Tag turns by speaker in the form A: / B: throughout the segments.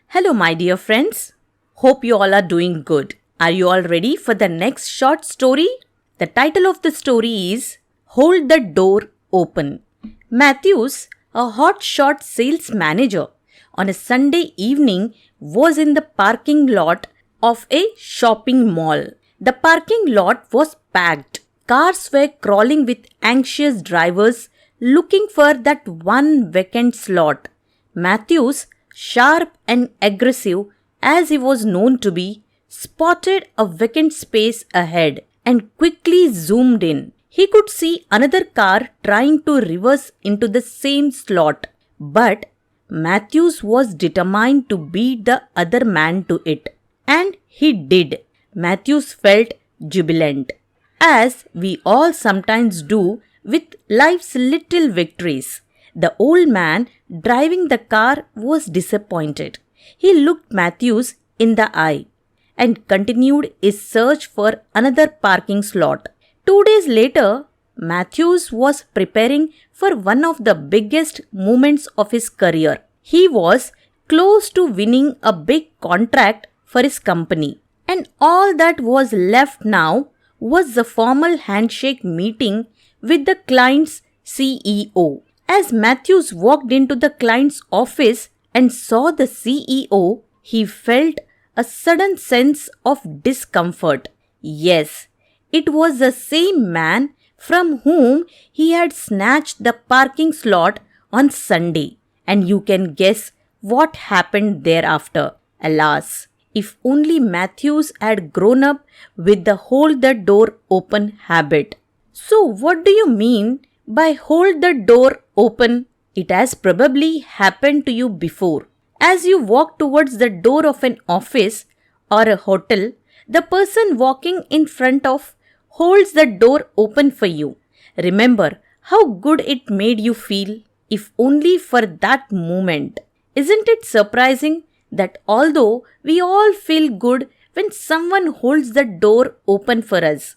A: Hello, my dear friends. Hope you all are doing good. Are you all ready for the next short story? The title of the story is Hold the Door Open. Matthews, a hotshot sales manager, on a Sunday evening was in the parking lot of a shopping mall. The parking lot was packed. Cars were crawling with anxious drivers looking for that one vacant slot. Matthews, sharp and aggressive as he was known to be, spotted a vacant space ahead and quickly zoomed in. He could see another car trying to reverse into the same slot, but Matthews was determined to beat the other man to it. And he did. Matthews felt jubilant, as we all sometimes do with life's little victories. The old man driving the car was disappointed. He looked Matthews in the eye and continued his search for another parking slot. 2 days later, Matthews was preparing for one of the biggest moments of his career. He was close to winning a big contract for his company, and all that was left now was the formal handshake meeting with the client's CEO. As Matthews walked into the client's office and saw the CEO, he felt a sudden sense of discomfort. Yes, it was the same man from whom he had snatched the parking slot on Sunday. And you can guess what happened thereafter. Alas, if only Matthews had grown up with the hold the door open habit. So what do you mean by hold the door open? It has probably happened to you before. As you walk towards the door of an office or a hotel, the person walking in front of holds the door open for you. Remember how good it made you feel, if only for that moment. Isn't it surprising that although we all feel good when someone holds the door open for us,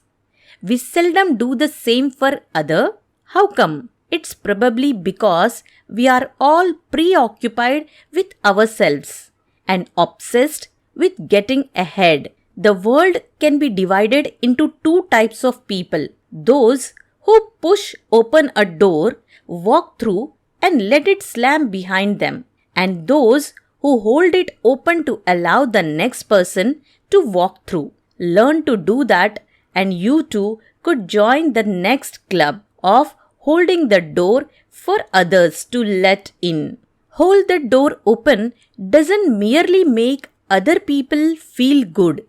A: we seldom do the same for others? How come? It's probably because we are all preoccupied with ourselves and obsessed with getting ahead. The world can be divided into two types of people: those who push open a door, walk through, and let it slam behind them, and those who hold it open to allow the next person to walk through. Learn to do that, and you too could join the next club of holding the door for others to let in. Hold the door open doesn't merely make other people feel good.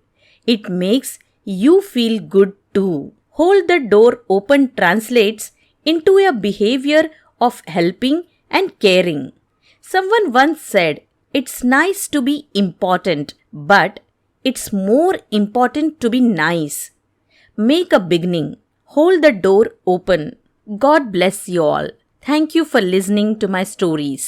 A: It makes you feel good too. Hold the door open translates into a behavior of helping and caring. Someone once said, "It's nice to be important, but it's more important to be nice." Make a beginning. Hold the door open. God bless you all. Thank you for listening to my stories.